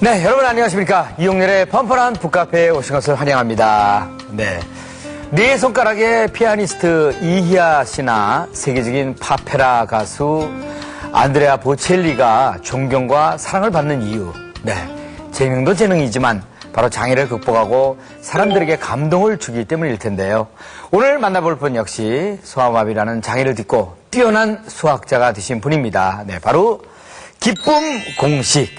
네, 여러분 안녕하십니까. 이용렬의 펀펀한 북카페에 오신 것을 환영합니다. 네 손가락의 피아니스트 이희아 씨나 세계적인 파페라 가수 안드레아 보첼리가 존경과 사랑을 받는 이유. 재능도 재능이지만 바로 장애를 극복하고 사람들에게 감동을 주기 때문일 텐데요. 오늘 만나볼 분 역시 소아마비라는 장애를 딛고 뛰어난 수학자가 되신 분입니다. 바로 기쁨 공식.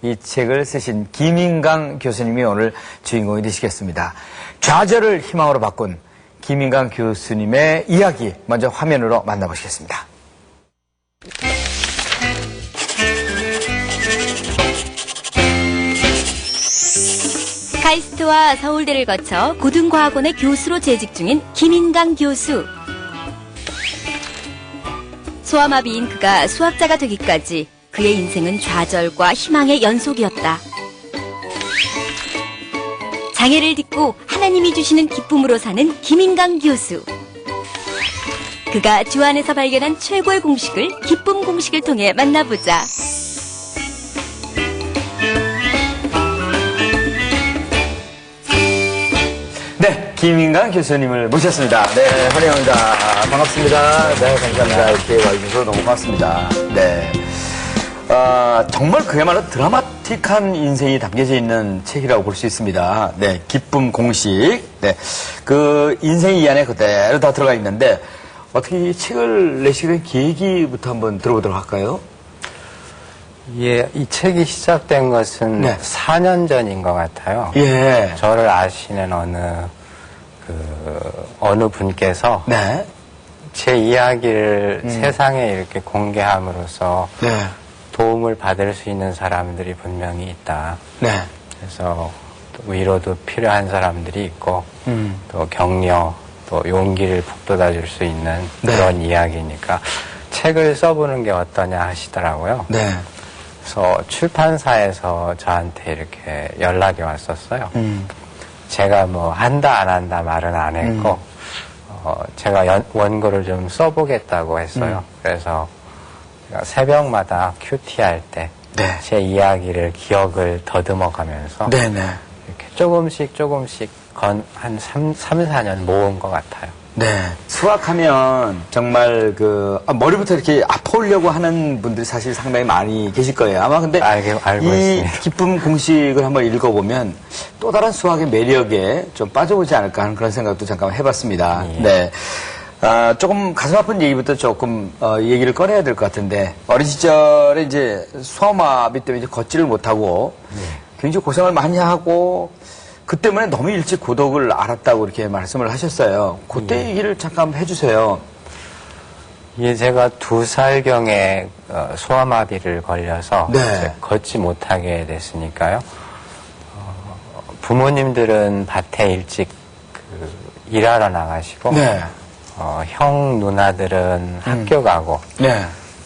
이 책을 쓰신 김인강 교수님이 오늘 주인공이 되시겠습니다. 좌절을 희망으로 바꾼 김인강 교수님의 이야기 먼저 화면으로 만나보시겠습니다. 카이스트와 서울대를 거쳐 고등과학원의 교수로 재직 중인 김인강 교수. 소아마비인 그가 수학자가 되기까지 그의 인생은 좌절과 희망의 연속이었다. 장애를 딛고 하나님이 주시는 기쁨으로 사는 김인강 교수. 그가 주안에서 발견한 최고의 공식을 기쁨 공식을 통해 만나보자. 김인강 교수님을 모셨습니다. 환영합니다. 반갑습니다. 감사합니다. 이렇게 와주셔서 너무 고맙습니다. 정말 그야말로 드라마틱한 인생이 담겨져 있는 책이라고 볼 수 있습니다. 기쁨 공식. 그 인생이 이 안에 그대로 다 들어가 있는데, 어떻게 이 책을 내시게 된 계기부터 한번 들어보도록 할까요? 예, 이 책이 시작된 것은 4년 전인 것 같아요. 저를 아시는 어느 분께서 제 이야기를 세상에 이렇게 공개함으로써 도움을 받을 수 있는 사람들이 분명히 있다. 그래서 또 위로도 필요한 사람들이 있고 또 격려, 또 용기를 북돋아 줄 수 있는 그런 이야기니까 책을 써보는 게 어떠냐 하시더라고요. 그래서 출판사에서 저한테 이렇게 연락이 왔었어요. 제가 뭐 한다 안 한다 말은 안 했고 제가 원고를 좀 써보겠다고 했어요. 그래서 제가 새벽마다 큐티할 때 제 이야기를 기억을 더듬어가면서 이렇게 조금씩 한 3, 4년 모은 것 같아요. 수학하면 정말 머리부터 이렇게 아파오려고 하는 분들이 사실 상당히 많이 계실 거예요. 아마 근데 알고 이 있습니다. 기쁨 공식을 한번 읽어보면 또 다른 수학의 매력에 좀 빠져보지 않을까 하는 그런 생각도 잠깐 해봤습니다. 조금 가슴 아픈 얘기부터 조금 얘기를 꺼내야 될 것 같은데, 어린 시절에 이제 소아마비 때문에 이제 걷지를 못하고 굉장히 고생을 많이 하고 그 때문에 너무 일찍 고독을 알았다고 이렇게 말씀을 하셨어요. 그때 얘기를 잠깐 해주세요. 예, 제가 2살경에 소아마비를 걸려서 이제 걷지 못하게 됐으니까요. 부모님들은 밭에 일찍 일하러 나가시고 형 누나들은 학교 가고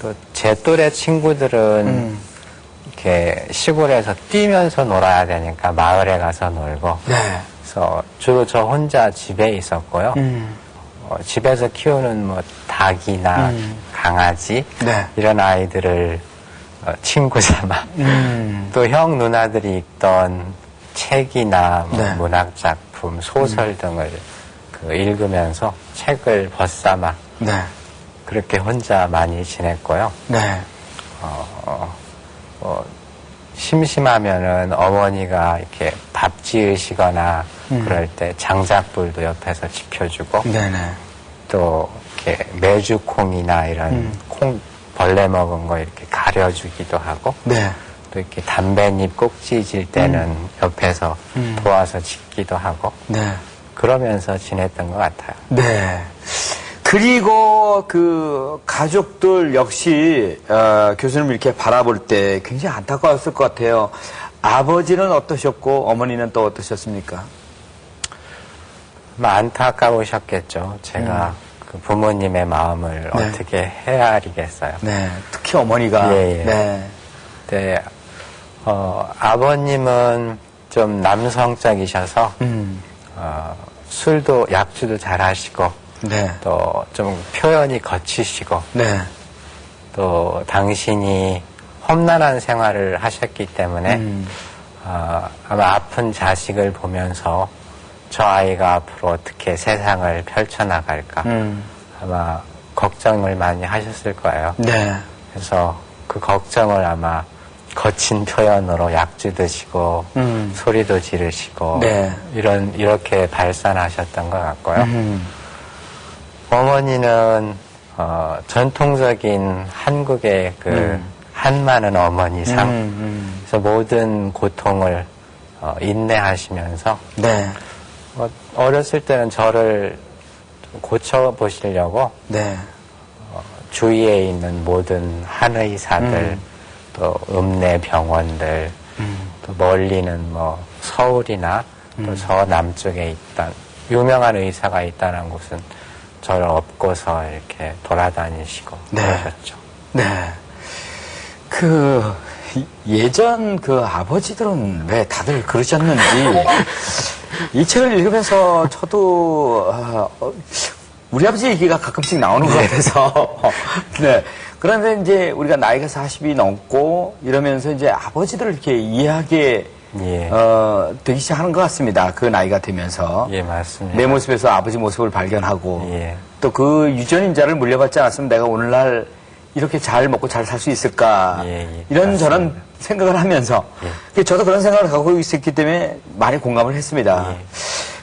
또 제 또래 친구들은 이렇게 시골에서 뛰면서 놀아야 되니까 마을에 가서 놀고 그래서 주로 저 혼자 집에 있었고요. 집에서 키우는 뭐 닭이나 강아지 이런 아이들을 친구 삼아 또 형 누나들이 읽던 책이나 뭐 문학 작품, 소설 등을 읽으면서 책을 벗삼아 그렇게 혼자 많이 지냈고요. 심심하면은 어머니가 이렇게 밥 지으시거나 그럴 때 장작불도 옆에서 지켜주고 또 이렇게 메주콩이나 이런 콩 벌레 먹은 거 이렇게 가려주기도 하고 또 이렇게 담뱃잎 꼭지 질 때는 옆에서 도와서 짓기도 하고 그러면서 지냈던 것 같아요. 그리고 가족들 역시 교수님 이렇게 바라볼 때 굉장히 안타까웠을 것 같아요. 아버지는 어떠셨고 어머니는 또 어떠셨습니까? 안타까우셨겠죠. 제가 그 부모님의 마음을 어떻게 헤아리겠어요. 특히 어머니가. 아버님은 좀 남성적이셔서 술도 약주도 잘 하시고 또 좀 표현이 거치시고 또 당신이 험난한 생활을 하셨기 때문에 아마 아픈 자식을 보면서 저 아이가 앞으로 어떻게 세상을 펼쳐나갈까 아마 걱정을 많이 하셨을 거예요. 네. 그래서 그 걱정을 아마 거친 표현으로 약주 드시고 소리도 지르시고 네. 이렇게 발산하셨던 것 같고요. 어머니는 전통적인 한국의 그 한마는 어머니상 그래서 모든 고통을 인내하시면서 네. 어렸을 때는 저를 고쳐보시려고 네. 주위에 있는 모든 한의사들 또 읍내 병원들 또 멀리는 뭐 서울이나 또 저 남쪽에 있던 유명한 의사가 있다는 곳은 저를 업고서 이렇게 돌아다니시고 네. 그러셨죠. 네. 예전 아버지들은 왜 다들 그러셨는지 이 책을 읽으면서 저도 우리 아버지 얘기가 가끔씩 나오는 것 같아서 네. 그런데 이제 우리가 나이가 40이 넘고 이러면서 이제 아버지들을 이렇게 이해하게 되기 시작하는 것 같습니다. 그 나이가 되면서. 예, 맞습니다. 내 모습에서 아버지 모습을 발견하고 예. 또 그 유전인자를 물려받지 않았으면 내가 오늘날 이렇게 잘 먹고 잘 살 수 있을까 이런 저런 생각을 하면서 저도 그런 생각을 갖고 있었기 때문에 많이 공감을 했습니다.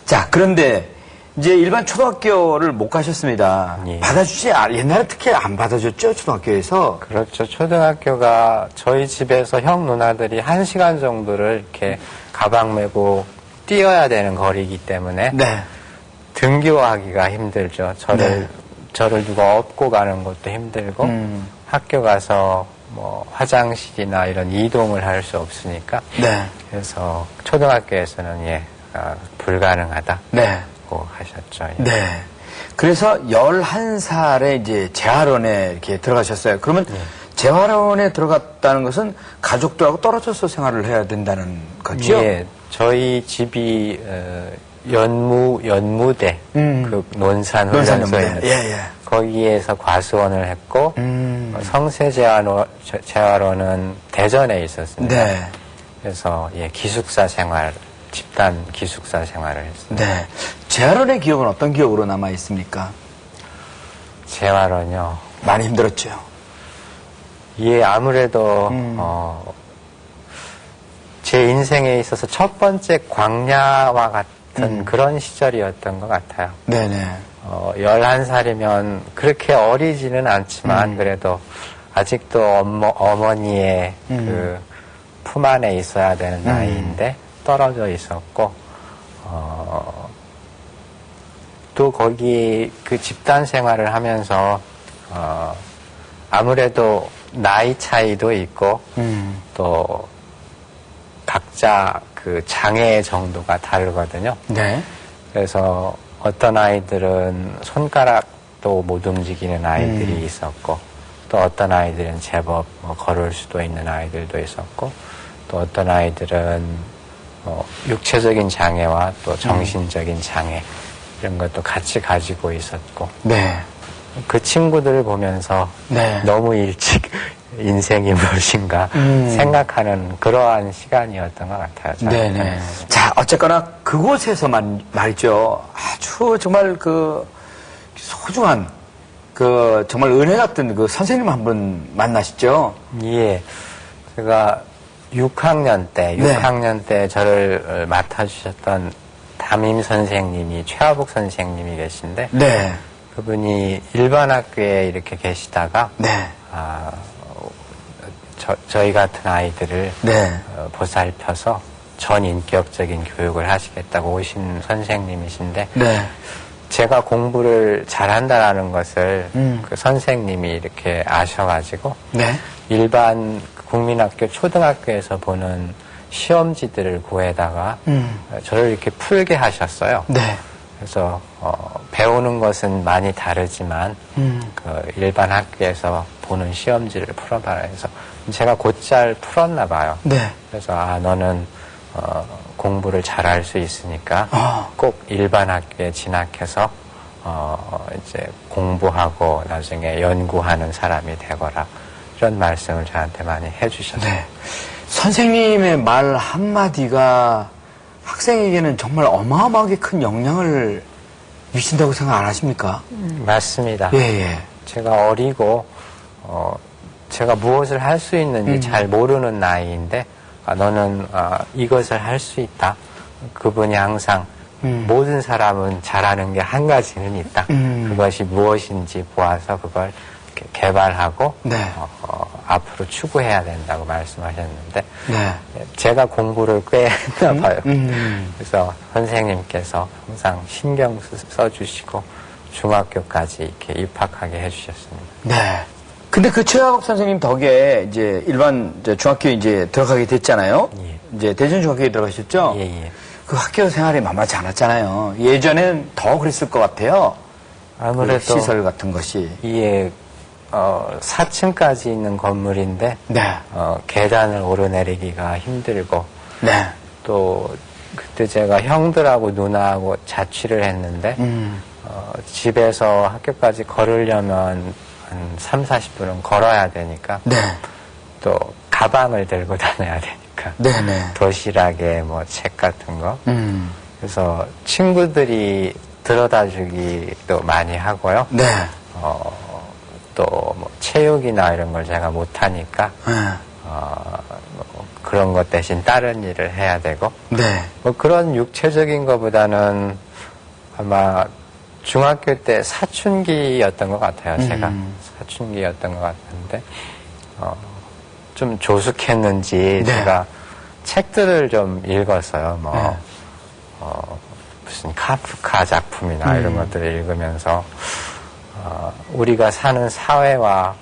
자, 그런데 이제 일반 초등학교를 못 가셨습니다. 받아주지 옛날에 특히 안 받아줬죠, 초등학교에서. 그렇죠. 초등학교가 저희 집에서 형 누나들이 1시간 정도를 이렇게 가방 메고 뛰어야 되는 거리이기 때문에 네. 등교하기가 힘들죠. 저를 누가 업고 가는 것도 힘들고 학교 가서 뭐 화장실이나 이런 이동을 할 수 없으니까. 네. 그래서 초등학교에서는 불가능하다. 네. 고 하셨죠. 네. 그래서 11살에 이제 재활원에 이렇게 들어가셨어요. 그러면 재활원에 들어갔다는 것은 가족들하고 떨어져서 생활을 해야 된다는 거죠? 예. 저희 집이 연무대 그 논산훈련소인데 거기에서 과수원을 했고 성세재활원은 대전에 있었습니다. 네. 그래서 기숙사 생활 집단 기숙사 생활을 했습니다. 네. 재활원의 기억은 어떤 기억으로 남아 있습니까? 재활원요. 많이 힘들었죠. 예, 아무래도 제 인생에 있어서 첫 번째 광야와 같은 그런 시절이었던 것 같아요. 네네. 11살이면 그렇게 어리지는 않지만 그래도 아직도 어머니의 그 품 안에 있어야 되는 나이인데 떨어져 있었고 또 거기 그 집단 생활을 하면서 아무래도 나이 차이도 있고 또 각자 그 장애 정도가 다르거든요. 네. 그래서 어떤 아이들은 손가락도 못 움직이는 아이들이 있었고 또 어떤 아이들은 제법 걸을 수도 있는 아이들도 있었고 또 어떤 아이들은 육체적인 장애와 또 정신적인 장애 이런 것도 같이 가지고 있었고 네. 그 친구들을 보면서 너무 일찍 인생이 무엇인가 생각하는 그러한 시간이었던 것 같아요. 네네. 자, 어쨌거나 그곳에서만 말이죠. 아주 정말 그 소중한 그 정말 은혜 같은 그 선생님 한 분 만나시죠? 예. 제가 6학년 때 저를 맡아주셨던 담임 선생님이 최하복 선생님이 계신데 그분이 일반 학교에 이렇게 계시다가 저희 같은 아이들을 보살펴서 전인격적인 교육을 하시겠다고 오신 선생님이신데 제가 공부를 잘한다라는 것을 그 선생님이 이렇게 아셔가지고 일반 국민학교 초등학교에서 보는 시험지들을 구해다가 저를 이렇게 풀게 하셨어요. 그래서 배우는 것은 많이 다르지만 그 일반 학교에서 보는 시험지를 풀어봐라 해서 제가 곧잘 풀었나 봐요. 그래서 너는 공부를 잘할 수 있으니까 꼭 일반 학교에 진학해서 이제 공부하고 나중에 연구하는 사람이 되거라. 이런 말씀을 저한테 많이 해주셨어요. 네. 선생님의 말 한마디가 학생에게는 정말 어마어마하게 큰 영향을 미친다고 생각 안 하십니까? 맞습니다. 예, 예. 제가 어리고 제가 무엇을 할 수 있는지 잘 모르는 나이인데 너는 이것을 할 수 있다. 그분이 항상 모든 사람은 잘하는 게 한 가지는 있다. 그것이 무엇인지 보아서 그걸 개발하고 네. 앞으로 추구해야 된다고 말씀하셨는데 네. 제가 공부를 꽤 했나 봐요. 그래서 선생님께서 항상 신경 써주시고 중학교까지 이렇게 입학하게 해주셨습니다. 네. 근데 그 최학업 선생님 덕에 이제 일반 이제 중학교에 이제 들어가게 됐잖아요. 예. 이제 대전중학교에 들어가셨죠? 예, 예. 그 학교 생활이 만만치 않았잖아요. 예전엔 더 그랬을 것 같아요. 아무래도 그 시설 같은 것이. 이게 4층까지 있는 건물인데 네. 계단을 오르내리기가 힘들고 네. 또 그때 제가 형들하고 누나하고 자취를 했는데 집에서 학교까지 걸으려면 한 3, 40분은 걸어야 되니까 네. 또 가방을 들고 다녀야 되니까 네네. 도시락에 뭐 책 같은 거 그래서 친구들이 들어다 주기도 많이 하고요. 네. 또 뭐 체육이나 이런 걸 제가 못하니까 네. 뭐 그런 것 대신 다른 일을 해야 되고 네. 뭐 그런 육체적인 것보다는 아마 중학교 때 사춘기였던 것 같아요. 제가 사춘기였던 것 같은데 좀 조숙했는지 네. 제가 책들을 좀 읽었어요. 뭐 네. 무슨 카프카 작품이나 이런 것들을 읽으면서 우리가 사는 사회와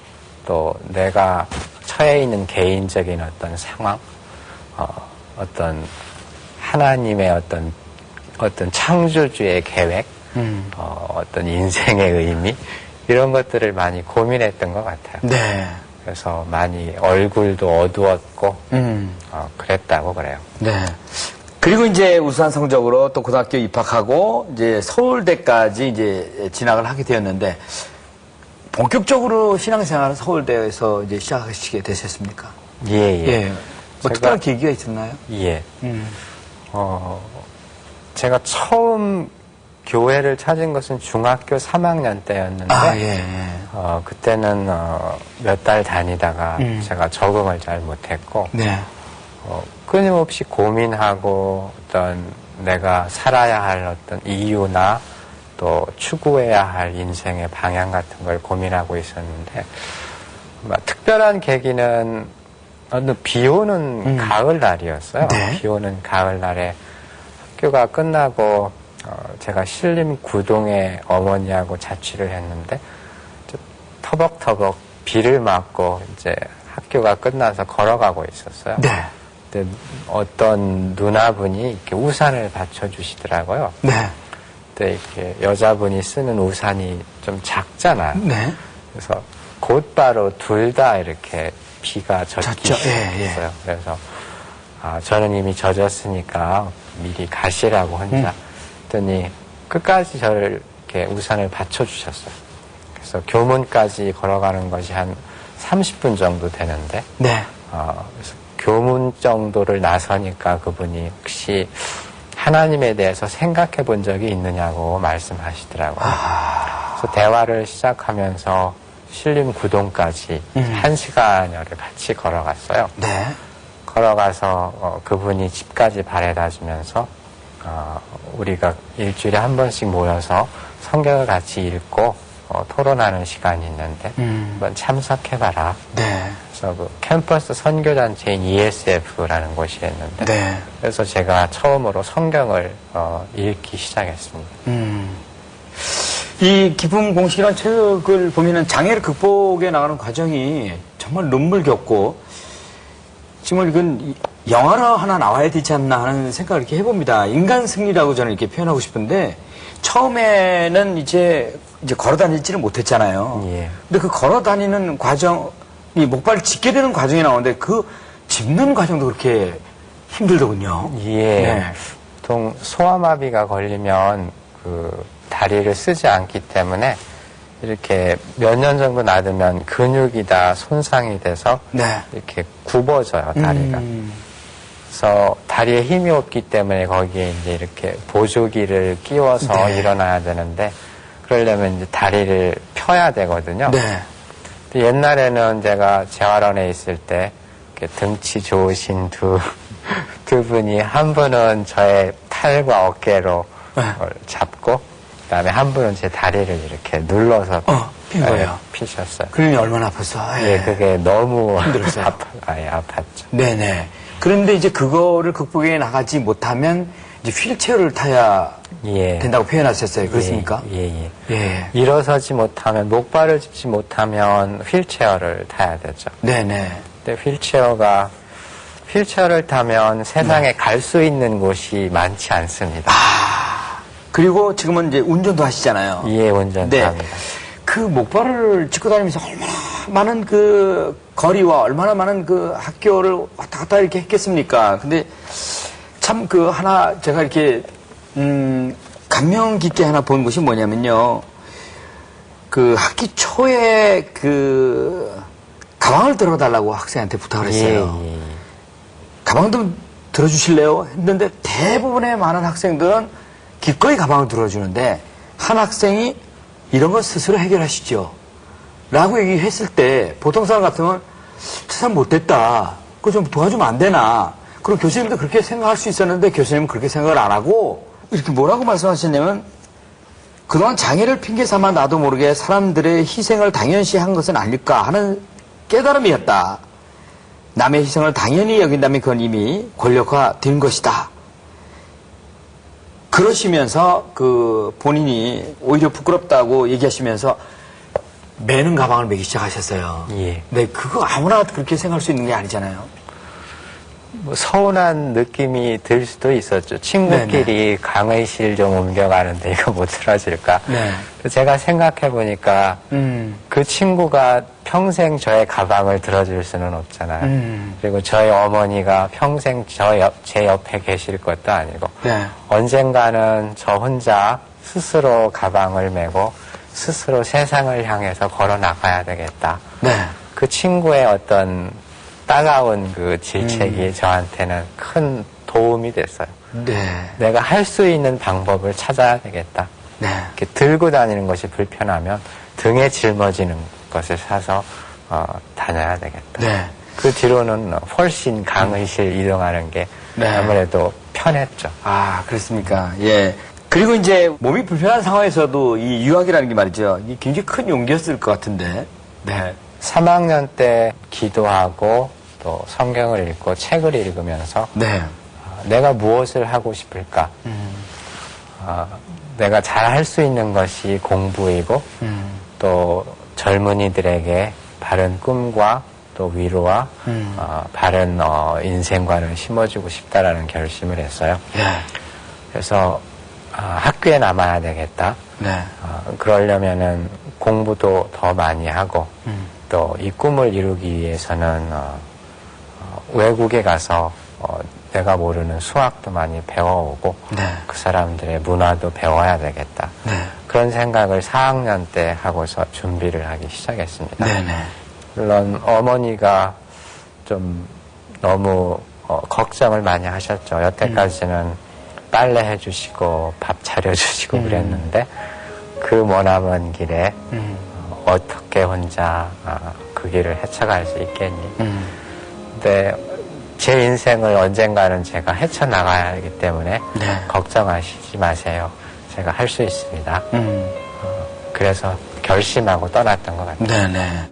또 내가 처해 있는 개인적인 어떤 상황, 어떤 하나님의 어떤 창조주의 계획, 어떤 인생의 의미 이런 것들을 많이 고민했던 것 같아요. 네. 그래서 많이 얼굴도 어두웠고 그랬다고 그래요. 네. 그리고 이제 우수한 성적으로 또 고등학교 입학하고 이제 서울대까지 이제 진학을 하게 되었는데 본격적으로 신앙생활은 서울대에서 이제 시작하시게 되셨습니까? 예, 예. 예. 뭐 제가- 특별한 계기가 있었나요? 예. 제가 처음 교회를 찾은 것은 중학교 3학년 때였는데, 예. 그때는 몇 달 다니다가 제가 적응을 잘 못했고, 네. 끊임없이 고민하고 어떤 내가 살아야 할 어떤 이유나 또 추구해야 할 인생의 방향 같은 걸 고민하고 있었는데, 특별한 계기는 어느 비 오는 가을 날이었어요. 네. 비 오는 가을 날에 학교가 끝나고 제가 신림 구동에 어머니하고 자취를 했는데 터벅터벅 비를 맞고 이제 학교가 끝나서 걸어가고 있었어요. 네. 근데 어떤 누나분이 이렇게 우산을 받쳐주시더라고요. 네. 근데 이렇게 여자분이 쓰는 우산이 좀 작잖아요. 네. 그래서 곧바로 둘 다 이렇게 비가 젖기 젖죠. 예, 시작했어요. 그래서 저는 이미 젖었으니까 미리 가시라고 혼자 했더니 끝까지 저를 이렇게 우산을 받쳐주셨어요. 그래서 교문까지 걸어가는 것이 한 30분 정도 되는데 네. 그래서 교문 정도를 나서니까 그분이 혹시 하나님에 대해서 생각해 본 적이 있느냐고 말씀하시더라고요. 그래서 대화를 시작하면서 신림 구동까지 1시간여를 같이 걸어갔어요. 네. 걸어가서 그분이 집까지 바래다 주면서 우리가 일주일에 한 번씩 모여서 성경을 같이 읽고 토론하는 시간이 있는데 한번 참석해봐라. 네. 그래서 그 캠퍼스 선교단체인 ESF라는 곳이 있는데 네. 그래서 제가 처음으로 성경을 읽기 시작했습니다. 이 기쁨 공식이라는 책을 보면은 장애를 극복해 나가는 과정이 정말 눈물겹고 정말 이건 영화로 하나 나와야 되지 않나 하는 생각을 이렇게 해봅니다. 인간 승리라고 저는 이렇게 표현하고 싶은데 처음에는 이제 걸어 다니지를 못했잖아요. 예. 근데 그 걸어 다니는 과정, 이 목발을 짚게 되는 과정이 나오는데 그 짚는 과정도 그렇게 힘들더군요. 예. 네. 보통 소아마비가 걸리면 그 다리를 쓰지 않기 때문에 이렇게 몇 년 정도 놔두면 근육이 다 손상이 돼서 네. 이렇게 굽어져요, 다리가. 그래서 다리에 힘이 없기 때문에 거기에 이제 이렇게 보조기를 끼워서 네. 일어나야 되는데 그러려면 이제 다리를 펴야 되거든요. 네. 근데 옛날에는 제가 재활원에 있을 때 이렇게 등치 좋으신 두 분이 한 분은 저의 팔과 어깨로 잡고 그다음에 한 분은 제 다리를 이렇게 눌러서 핀 거예요. 피셨어요. 그러니 얼마나 아팠어. 예, 그게 너무 힘들었어요. 아팠죠. 네네. 그런데 이제 그거를 극복해 나가지 못하면 이제 휠체어를 타야 예. 된다고 표현하셨어요. 그렇습니까? 예. 예. 일어서지 못하면, 목발을 짚지 못하면 휠체어를 타야 되죠. 네네. 근데 휠체어를 타면 세상에 갈 수 있는 곳이 많지 않습니다. 그리고 지금은 이제 운전도 하시잖아요. 예, 운전도 네. 합니다. 그 목발을 짚고 다니면서 얼마나 많은 그 거리와 얼마나 많은 그 학교를 왔다 갔다 이렇게 했겠습니까? 근데 참 그 하나 제가 이렇게 감명 깊게 하나 본 것이 뭐냐면요. 그 학기 초에 그 가방을 들어달라고 학생한테 부탁을 했어요. 예. 가방 좀 들어주실래요? 했는데 대부분의 많은 학생들은 기꺼이 가방을 들어주는데 한 학생이 이런 거 스스로 해결하시죠. 라고 얘기했을 때 보통 사람 같으면 저 사람 못됐다. 그거 좀 도와주면 안 되나. 그리고 교수님도 그렇게 생각할 수 있었는데 교수님은 그렇게 생각을 안 하고 이렇게 뭐라고 말씀하셨냐면 그동안 장애를 핑계 삼아 나도 모르게 사람들의 희생을 당연시 한 것은 아닐까 하는 깨달음이었다. 남의 희생을 당연히 여긴다면 그건 이미 권력화된 것이다. 그러시면서 그 본인이 오히려 부끄럽다고 얘기하시면서 매는 가방을 매기 시작하셨어요. 예. 네, 그거 아무나 그렇게 생각할 수 있는 게 아니잖아요. 뭐 서운한 느낌이 들 수도 있었죠. 친구끼리 강의실 좀 옮겨가는데 이거 못 들어줄까. 네. 제가 생각해 보니까 그 친구가 평생 저의 가방을 들어줄 수는 없잖아요. 그리고 저희 어머니가 평생 제 옆에 계실 것도 아니고 네. 언젠가는 저 혼자 스스로 가방을 메고 스스로 세상을 향해서 걸어 나가야 되겠다. 네. 그 친구의 어떤 따가운 그 질책이 저한테는 큰 도움이 됐어요. 네. 내가 할 수 있는 방법을 찾아야 되겠다. 네. 이렇게 들고 다니는 것이 불편하면 등에 짊어지는 것을 사서 다녀야 되겠다. 네. 그 뒤로는 훨씬 강의실 이동하는 게 네. 아무래도 편했죠. 아, 그렇습니까? 예. 그리고 이제 몸이 불편한 상황에서도 이 유학이라는 게 말이죠. 이게 굉장히 큰 용기였을 것 같은데. 네. 3학년 때 기도하고 또 성경을 읽고 책을 읽으면서 네. 내가 무엇을 하고 싶을까? 내가 잘 할 수 있는 것이 공부이고 또 젊은이들에게 바른 꿈과 또 위로와 바른 인생관을 심어주고 싶다라는 결심을 했어요. 네. 그래서 학교에 남아야 되겠다. 네. 그러려면은 공부도 더 많이 하고 또 이 꿈을 이루기 위해서는 외국에 가서 내가 모르는 수학도 많이 배워오고 네. 그 사람들의 문화도 배워야 되겠다. 네. 그런 생각을 4학년 때 하고서 준비를 하기 시작했습니다. 네네. 물론 어머니가 좀 너무 걱정을 많이 하셨죠. 여태까지는 빨래 해주시고 밥 차려주시고 그랬는데 그 머나먼 길에 어떻게 혼자 그 길을 헤쳐갈 수 있겠니? 근데 제 인생을 언젠가는 제가 헤쳐나가야 하기 때문에 네. 걱정하시지 마세요. 제가 할 수 있습니다. 그래서 결심하고 떠났던 것 같아요. 네네.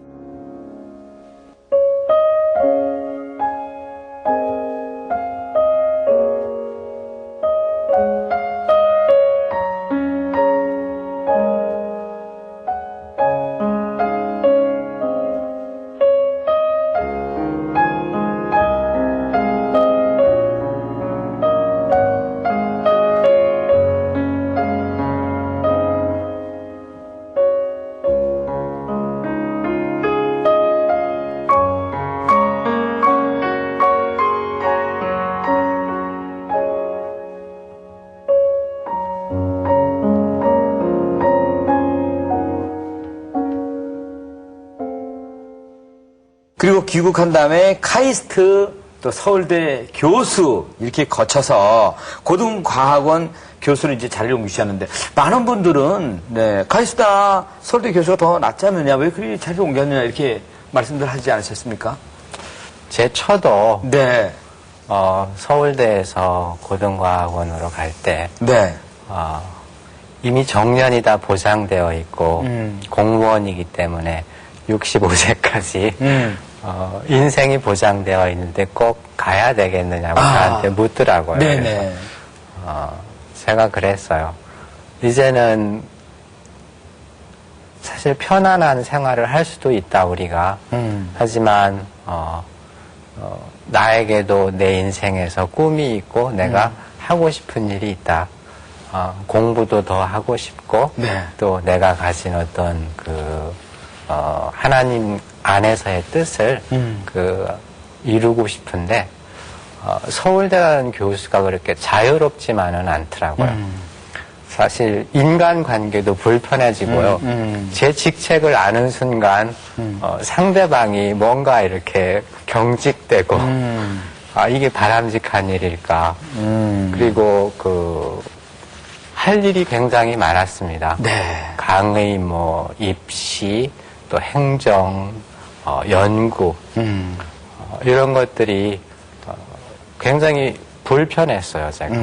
귀국한 다음에 카이스트 또 서울대 교수 이렇게 거쳐서 고등과학원 교수로 이제 자리를 옮기셨는데 많은 분들은 네, 카이스트나 서울대 교수가 더 낫지 않느냐 왜 그리 자리를 옮겼느냐 이렇게 말씀들 하지 않으셨습니까? 제 처도 네. 서울대에서 고등과학원으로 갈 때 네. 이미 정년이 다 보장되어 있고 공무원이기 때문에 65세까지 인생이 보장되어 있는데 꼭 가야 되겠느냐고 저한테 묻더라고요. 네네. 제가 그랬어요. 이제는 사실 편안한 생활을 할 수도 있다 우리가. 하지만 나에게도 내 인생에서 꿈이 있고 내가 하고 싶은 일이 있다. 공부도 더 하고 싶고 네. 또 내가 가진 어떤 하나님 안에서의 뜻을 이루고 싶은데 서울대라는 교수가 그렇게 자유롭지만은 않더라고요. 사실 인간관계도 불편해지고요. 제 직책을 아는 순간 상대방이 뭔가 이렇게 경직되고 이게 바람직한 일일까. 그리고 할 일이 굉장히 많았습니다. 네. 강의, 입시, 또 행정, 연구 이런 것들이 굉장히 불편했어요, 제가.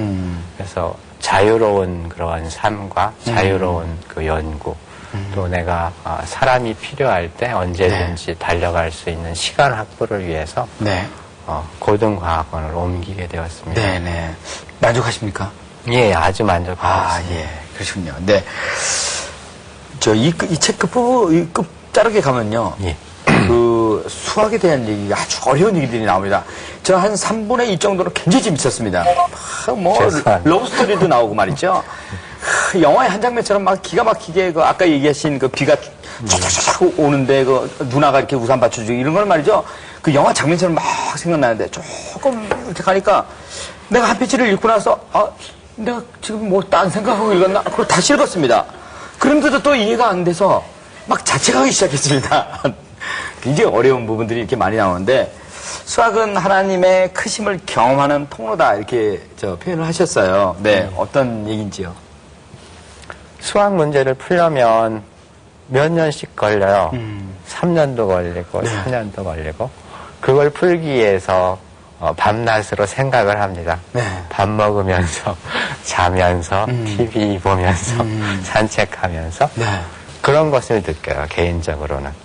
그래서 자유로운 그런 삶과 자유로운 그 연구, 또 내가 사람이 필요할 때 언제든지 달려갈 수 있는 시간 확보를 위해서 네. 고등과학원을 옮기게 되었습니다. 네네. 만족하십니까? 예, 아주 만족하고 있습니다. 예. 그러시군요. 네. 이 책 끝자락에 가면요. 예. 수학에 대한 얘기가 아주 어려운 얘기들이 나옵니다. 저 한 3분의 2 정도로 굉장히 재밌었습니다. 죄송합니다. 러브스토리도 나오고 말이죠. 영화의 한 장면처럼 막 기가 막히게 아까 얘기하신 비가 쫙쫙쫙 오는데 누나가 이렇게 우산 받쳐주고 이런 걸 말이죠. 그 영화 장면처럼 막 생각나는데 조금 이렇게 가니까 내가 한 페이지를 읽고 나서 내가 지금 딴 생각하고 읽었나? 그걸 다시 읽었습니다. 그런데도 또 이해가 안 돼서 막 자책하기 시작했습니다. 굉장히 어려운 부분들이 이렇게 많이 나오는데 수학은 하나님의 크심을 경험하는 통로다 이렇게 표현을 하셨어요. 네, 어떤 얘기인지요? 수학 문제를 풀려면 몇 년씩 걸려요. 3년도 걸리고 4년도 걸리고 그걸 풀기 위해서 밤낮으로 생각을 합니다. 네. 밥 먹으면서 자면서 TV 보면서 산책하면서 네. 그런 것을 느껴요. 개인적으로는.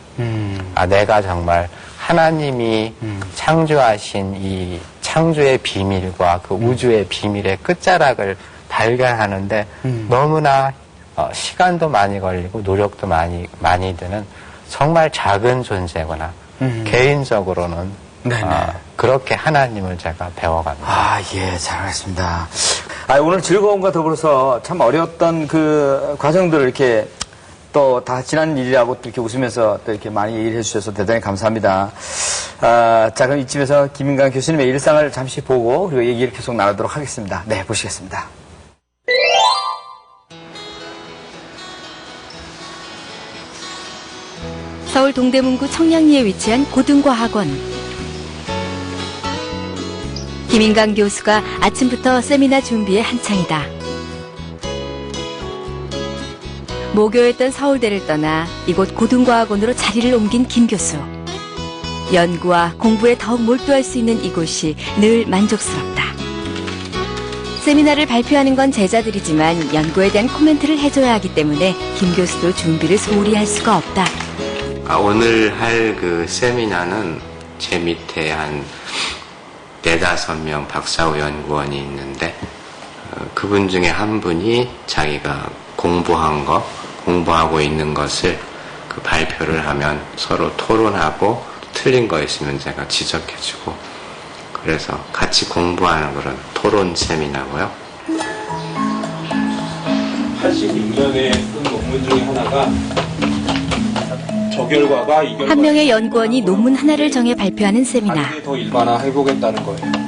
내가 정말 하나님이 창조하신 이 창조의 비밀과 그 우주의 비밀의 끝자락을 발견하는데 너무나 시간도 많이 걸리고 노력도 많이 드는 정말 작은 존재구나. 개인적으로는 그렇게 하나님을 제가 배워갑니다. 예, 잘하셨습니다. 오늘 즐거움과 더불어서 참 어려웠던 그 과정들을 이렇게 또 다 지난 일이라고 또 이렇게 웃으면서 또 이렇게 많이 얘기를 해주셔서 대단히 감사합니다. 자, 그럼 이쯤에서 김인강 교수님의 일상을 잠시 보고 그리고 얘기를 계속 나누도록 하겠습니다. 네, 보시겠습니다. 서울 동대문구 청량리에 위치한 고등과학원. 김인강 교수가 아침부터 세미나 준비에 한창이다. 모교였던 서울대를 떠나 이곳 고등과학원으로 자리를 옮긴 김 교수. 연구와 공부에 더욱 몰두할 수 있는 이곳이 늘 만족스럽다. 세미나를 발표하는 건 제자들이지만 연구에 대한 코멘트를 해줘야 하기 때문에 김 교수도 준비를 소홀히 할 수가 없다. 오늘 할 그 세미나는 제 밑에 한 4-5명 박사후 연구원이 있는데 그분 중에 한 분이 자기가 공부하고 있는 것을 그 발표를 하면 서로 토론하고 틀린 거 있으면 제가 지적해주고 그래서 같이 공부하는 그런 토론 세미나고요. 86년에 쓴 논문 중에 하나가 저 결과가 이 결과 한 명의 연구원이 논문 하나를 정해 발표하는 세미나. 더 일반화해보겠다는 거예요.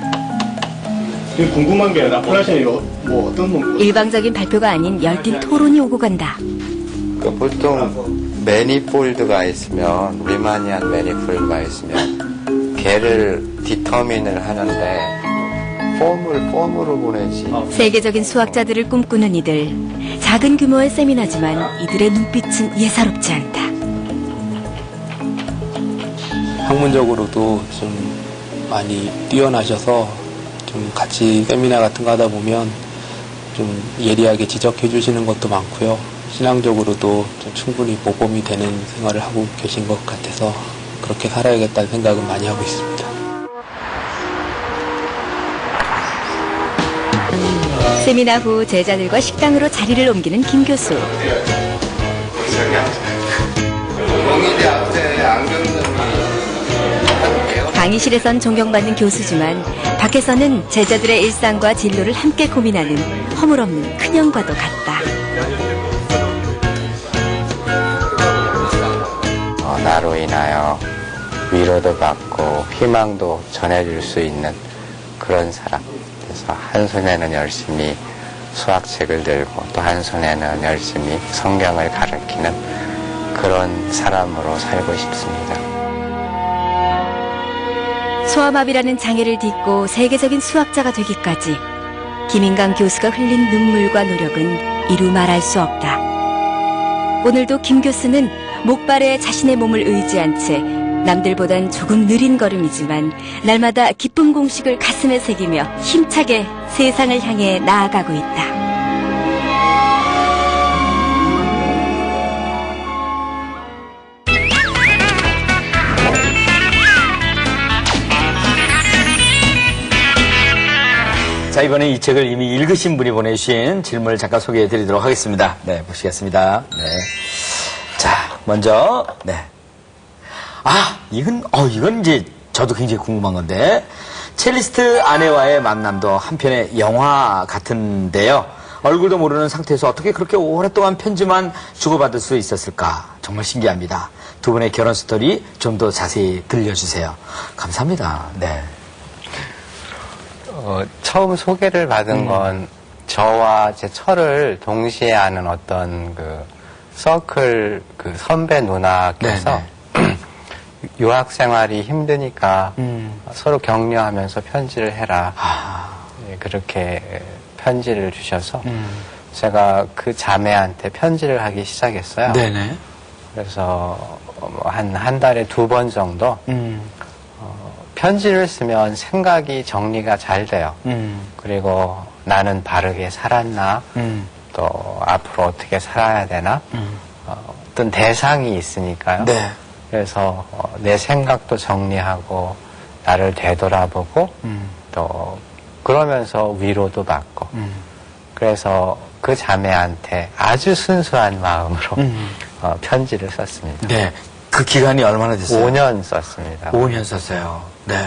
궁금한 게 라플라시안이 뭐 어떤 논문? 일방적인 발표가 아닌 열띤 토론이 오고 간다. 보통 매니폴드가 있으면 리마니안 매니폴드가 있으면 걔를 디터민을 하는데 폼으로 보내지. 세계적인 수학자들을 꿈꾸는 이들. 작은 규모의 세미나지만 이들의 눈빛은 예사롭지 않다. 학문적으로도 좀 많이 뛰어나셔서 좀 같이 세미나 같은 거 하다 보면 좀 예리하게 지적해 주시는 것도 많고요. 신앙적으로도 좀 충분히 모범이 되는 생활을 하고 계신 것 같아서 그렇게 살아야겠다는 생각은 많이 하고 있습니다. 세미나 후 제자들과 식당으로 자리를 옮기는 김 교수. 강의실에선 존경받는 교수지만 밖에서는 제자들의 일상과 진로를 함께 고민하는 허물없는 큰형과도 같다. 나로 인하여 위로도 받고 희망도 전해줄 수 있는 그런 사람. 그래서 한 손에는 열심히 수학책을 들고 또 한 손에는 열심히 성경을 가르치는 그런 사람으로 살고 싶습니다. 소아마비라는 장애를 딛고 세계적인 수학자가 되기까지 김인강 교수가 흘린 눈물과 노력은 이루 말할 수 없다. 오늘도 김 교수는 목발에 자신의 몸을 의지한 채 남들보단 조금 느린 걸음이지만 날마다 기쁨 공식을 가슴에 새기며 힘차게 세상을 향해 나아가고 있다. 자, 이번에 이 책을 이미 읽으신 분이 보내주신 질문을 잠깐 소개해 드리도록 하겠습니다. 네, 보시겠습니다. 네. 자, 먼저, 네. 이건 이제 저도 굉장히 궁금한 건데, 첼리스트 아내와의 만남도 한편의 영화 같은데요. 얼굴도 모르는 상태에서 어떻게 그렇게 오랫동안 편지만 주고받을 수 있었을까? 정말 신기합니다. 두 분의 결혼 스토리 좀 더 자세히 들려주세요. 감사합니다. 네. 처음 소개를 받은 건 저와 제 철을 동시에 아는 어떤 그 서클 그 선배 누나께서 유학 생활이 힘드니까 서로 격려하면서 편지를 해라. 예, 그렇게 편지를 주셔서 제가 그 자매한테 편지를 하기 시작했어요. 네네. 그래서 한 달에 2번 정도 편지를 쓰면 생각이 정리가 잘 돼요. 그리고 나는 바르게 살았나, 또 앞으로 어떻게 살아야 되나, 어떤 대상이 있으니까요. 네. 그래서 내 생각도 정리하고 나를 되돌아보고 또 그러면서 위로도 받고 그래서 그 자매한테 아주 순수한 마음으로 편지를 썼습니다. 네. 그 기간이 얼마나 됐어요? 5년 썼습니다. 5년 썼어요. 네.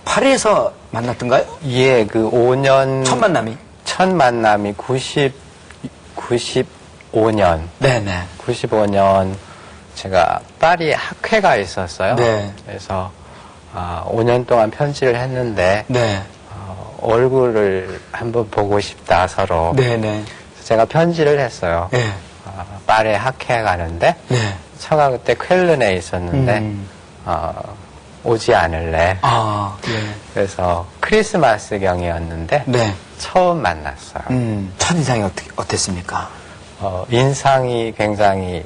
파리에서 만났던가요? 예, 그 5년. 첫 만남이? 첫 만남이 95년. 네네. 95년 제가 파리 학회가 있었어요. 네. 그래서 5년 동안 편지를 했는데 네. 얼굴을 한번 보고 싶다 서로. 네네. 제가 편지를 했어요. 네. 파리 학회에 가는데 네. 처가 그때 쾰른에 있었는데 오지 않을래. 네. 그래서 크리스마스경이었는데 네. 처음 만났어요. 첫인상이 어땠습니까? 인상이 굉장히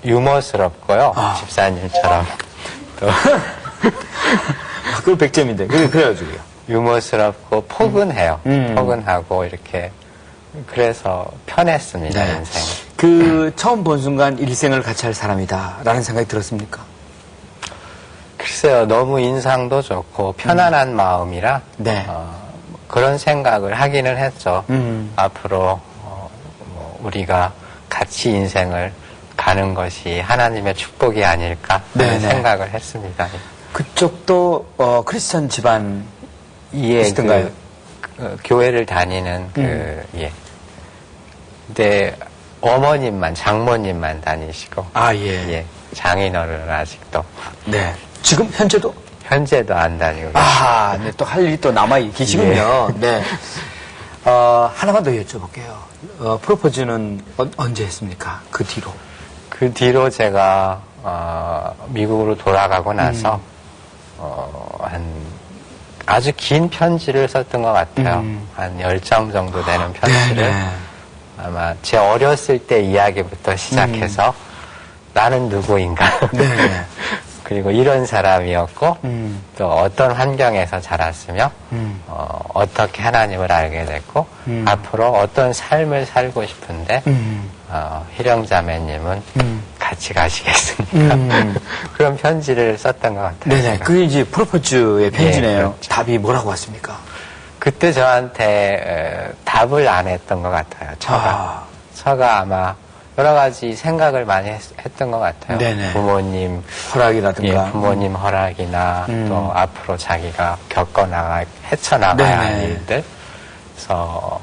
유머스럽고요. 집사님처럼. 또 그거 100점인데. 그래가지고요. 유머스럽고 포근해요. 포근하고 이렇게. 그래서 편했습니다, 네. 인생. 처음 본 순간 일생을 같이 할 사람이다. 라는 생각이 들었습니까? 글쎄요, 너무 인상도 좋고 편안한 마음이라 네. 그런 생각을 하기는 했죠. 앞으로 우리가 같이 인생을 가는 것이 하나님의 축복이 아닐까 하는 생각을 했습니다. 그쪽도 크리스천 집안 예, 있던가요? 교회를 다니는 예. 근데 어머님만 장모님만 다니시고 예. 장인어른은 아직도 네. 지금 현재도? 현재도 안 다니고 네, 또 할 일이 또 남아 계시군요. 네. 하나만 더 여쭤볼게요. 프로포즈는 언제 했습니까? 그 뒤로? 그 뒤로 제가 미국으로 돌아가고 나서 아주 긴 편지를 썼던 것 같아요. 한 10장 정도 되는 편지를 아마 제 어렸을 때 이야기부터 시작해서 나는 누구인가 그리고 이런 사람이었고 또 어떤 환경에서 자랐으며 어떻게 하나님을 알게 됐고 앞으로 어떤 삶을 살고 싶은데 희령자매님은 같이 가시겠습니까? 그런 편지를 썼던 것 같아요. 네네. 제가. 그게 이제 프로포즈의 편지네요. 예, 그렇죠. 답이 뭐라고 왔습니까? 그때 저한테 답을 안 했던 것 같아요. 처가 아마 여러 가지 생각을 많이 했던 것 같아요. 네네. 부모님 허락이라든가. 예, 부모님 허락이나 또 앞으로 자기가 헤쳐나가야 할 네네. 일들. 그래서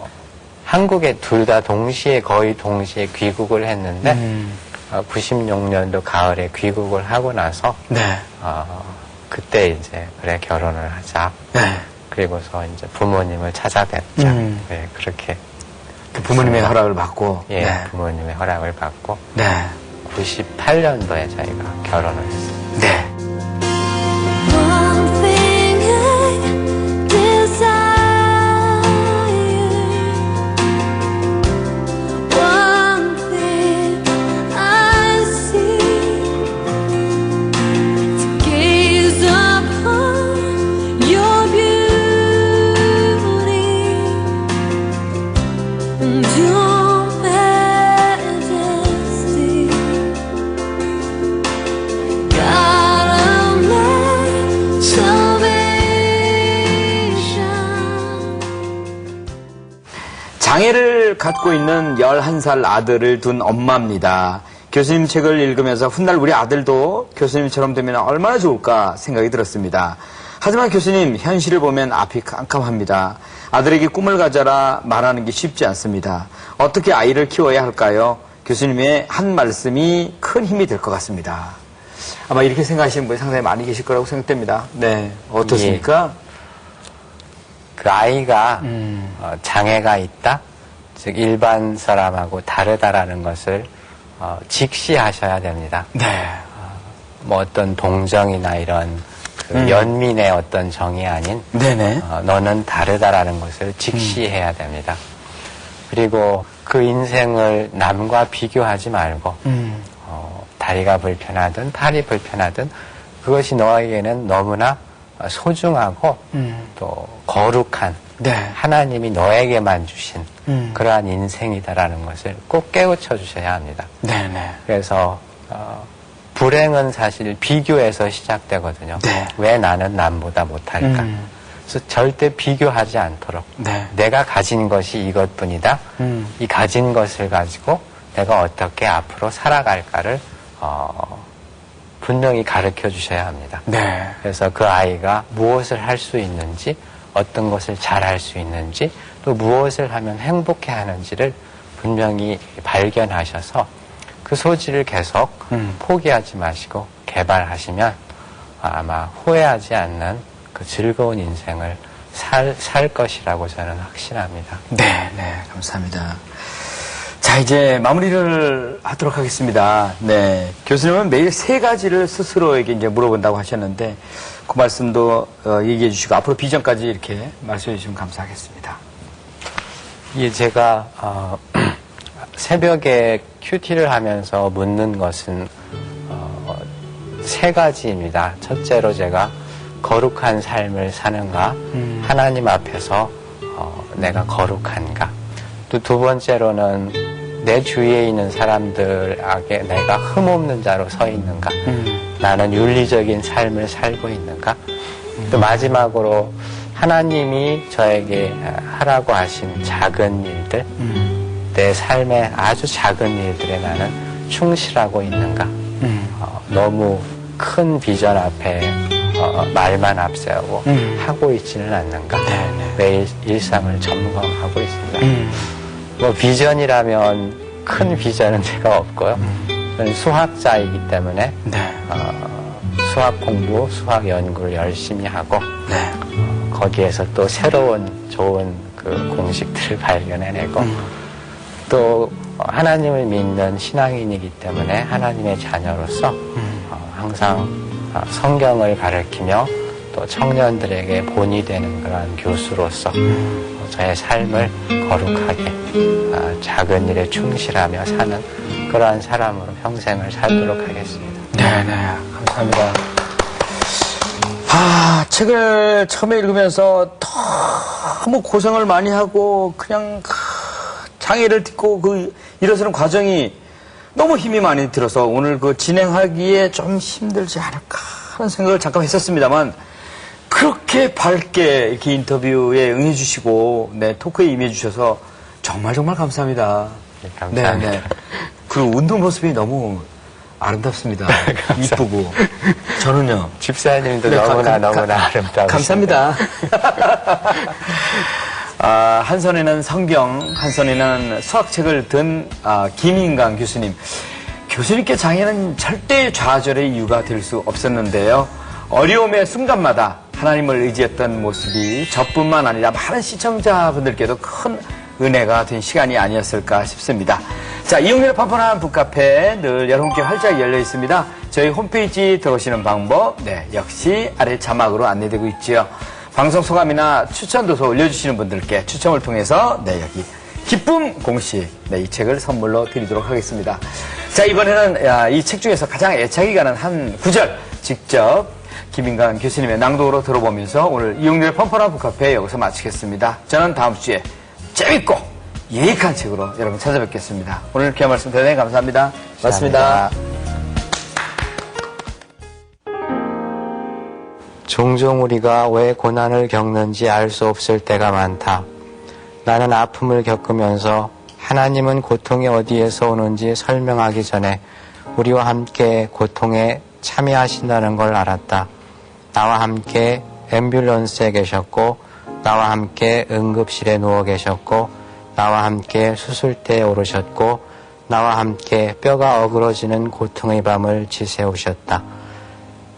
한국에 둘 다 거의 동시에 귀국을 했는데 96년도 가을에 귀국을 하고 나서 네. 그때 이제 그래 결혼을 하자. 네. 그리고서 이제 부모님을 찾아뵙자. 네, 그렇게 그 부모님의 허락을 받고. 예, 네. 부모님의 허락을 받고 네. 98년도에 저희가 결혼을 했습니다. 네. One thing I desire, one thing I see, to gaze upon your beauty and your majesty. God of my salvation. 장애를 갖고 있는 11살 아들을 둔 엄마입니다. 교수님 책을 읽으면서 훗날 우리 아들도 교수님처럼 되면 얼마나 좋을까 생각이 들었습니다. 하지만 교수님, 현실을 보면 앞이 깜깜합니다. 아들에게 꿈을 가져라 말하는 게 쉽지 않습니다. 어떻게 아이를 키워야 할까요? 교수님의 한 말씀이 큰 힘이 될 것 같습니다. 아마 이렇게 생각하시는 분이 상당히 많이 계실 거라고 생각됩니다. 네. 어떻습니까? 그 아이가 장애가 있다, 즉 일반 사람하고 다르다라는 것을 직시하셔야 됩니다. 네. 뭐 어떤 동정이나 이런 그 연민의 어떤 정이 아닌 네네. 너는 다르다라는 것을 직시해야 됩니다. 그리고 그 인생을 남과 비교하지 말고 다리가 불편하든 팔이 불편하든 그것이 너에게는 너무나 소중하고 또 거룩한 네. 하나님이 너에게만 주신 그러한 인생이다라는 것을 꼭 깨우쳐 주셔야 합니다. 네네. 그래서 불행은 사실 비교에서 시작되거든요. 네. 왜 나는 남보다 못할까? 그래서 절대 비교하지 않도록 네. 내가 가진 것이 이것뿐이다. 이 가진 것을 가지고 내가 어떻게 앞으로 살아갈까를 분명히 가르쳐 주셔야 합니다. 네. 그래서 그 아이가 무엇을 할 수 있는지, 어떤 것을 잘 할 수 있는지, 또 무엇을 하면 행복해 하는지를 분명히 발견하셔서 그 소질을 계속 포기하지 마시고 개발하시면 아마 후회하지 않는 그 즐거운 인생을 살 것이라고 저는 확신합니다. 네, 네, 감사합니다. 자, 이제 마무리를 하도록 하겠습니다. 네. 교수님은 매일 3가지를 스스로에게 이제 물어본다고 하셨는데, 그 말씀도 얘기해 주시고, 앞으로 비전까지 이렇게 말씀해 주시면 감사하겠습니다. 이게 제가, 새벽에 큐티를 하면서 묻는 것은, 3가지입니다. 첫째로 제가 거룩한 삶을 사는가, 하나님 앞에서 내가 거룩한가. 또 2번째로는 내 주위에 있는 사람들에게 내가 흠없는 자로 서 있는가, 나는 윤리적인 삶을 살고 있는가. 또 마지막으로 하나님이 저에게 하라고 하신 작은 일들, 내 삶의 아주 작은 일들에 나는 충실하고 있는가. 너무 큰 비전 앞에 말만 앞세우고 하고 있지는 않는가. 매일 일상을 점검하고 있습니다. 뭐 비전이라면 큰 비전은 제가 없고요. 저는 수학자이기 때문에 수학 공부, 수학 연구를 열심히 하고 거기에서 또 새로운 좋은 그 공식들을 발견해내고 또 하나님을 믿는 신앙인이기 때문에 하나님의 자녀로서 항상 성경을 가르치며 또 청년들에게 본이 되는 그러한 교수로서 저의 삶을 거룩하게 작은 일에 충실하며 사는 그러한 사람으로 평생을 살도록 하겠습니다. 네네, 감사합니다. 책을 처음에 읽으면서 너무 고생을 많이 하고 그냥 장애를 딛고 그 일어서는 과정이 너무 힘이 많이 들어서 오늘 그 진행하기에 좀 힘들지 않을까 하는 생각을 잠깐 했었습니다만 그렇게 밝게 이렇게 인터뷰에 응해주시고 네, 토크에 임해주셔서 정말 감사합니다. 네, 감사합니다. 네. 그리고 운동 모습이 너무 아름답습니다. 이쁘고. 저는요. 집사님도 네, 너무나 아름다우십니다. 감사합니다. 한 손에는 성경, 한 손에는 수학책을 든 김인강 교수님. 교수님께 장애는 절대 좌절의 이유가 될 수 없었는데요. 어려움의 순간마다 하나님을 의지했던 모습이 저뿐만 아니라 많은 시청자분들께도 큰 은혜가 된 시간이 아니었을까 싶습니다. 자, 이용렬의 펀펀한 북카페 늘 여러분께 활짝 열려 있습니다. 저희 홈페이지 들어오시는 방법, 네, 역시 아래 자막으로 안내되고 있지요. 방송 소감이나 추천 도서 올려주시는 분들께 추첨을 통해서, 네, 여기 기쁨 공식, 네, 이 책을 선물로 드리도록 하겠습니다. 자, 이번에는 이 책 중에서 가장 애착이 가는 한 구절 직접 김인강 교수님의 낭독으로 들어보면서 오늘 이용렬의 펀펀한 북카페 여기서 마치겠습니다. 저는 다음 주에 재밌고 유익한 책으로 여러분 찾아뵙겠습니다. 오늘 귀한 말씀 대단히 감사합니다. 고맙습니다. 종종 우리가 왜 고난을 겪는지 알 수 없을 때가 많다. 나는 아픔을 겪으면서 하나님은 고통이 어디에서 오는지 설명하기 전에 우리와 함께 고통에 참여하신다는 걸 알았다. 나와 함께 앰뷸런스에 계셨고, 나와 함께 응급실에 누워 계셨고, 나와 함께 수술대에 오르셨고, 나와 함께 뼈가 어그러지는 고통의 밤을 지새우셨다.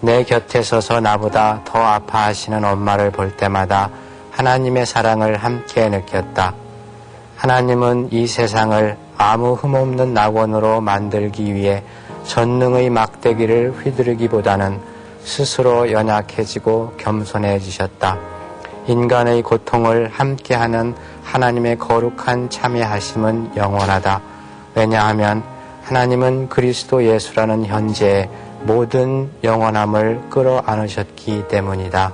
내 곁에 서서 나보다 더 아파하시는 엄마를 볼 때마다 하나님의 사랑을 함께 느꼈다. 하나님은 이 세상을 아무 흠없는 낙원으로 만들기 위해 전능의 막대기를 휘두르기보다는 스스로 연약해지고 겸손해지셨다. 인간의 고통을 함께하는 하나님의 거룩한 참여하심은 영원하다. 왜냐하면 하나님은 그리스도 예수라는 현재의 모든 영원함을 끌어안으셨기 때문이다.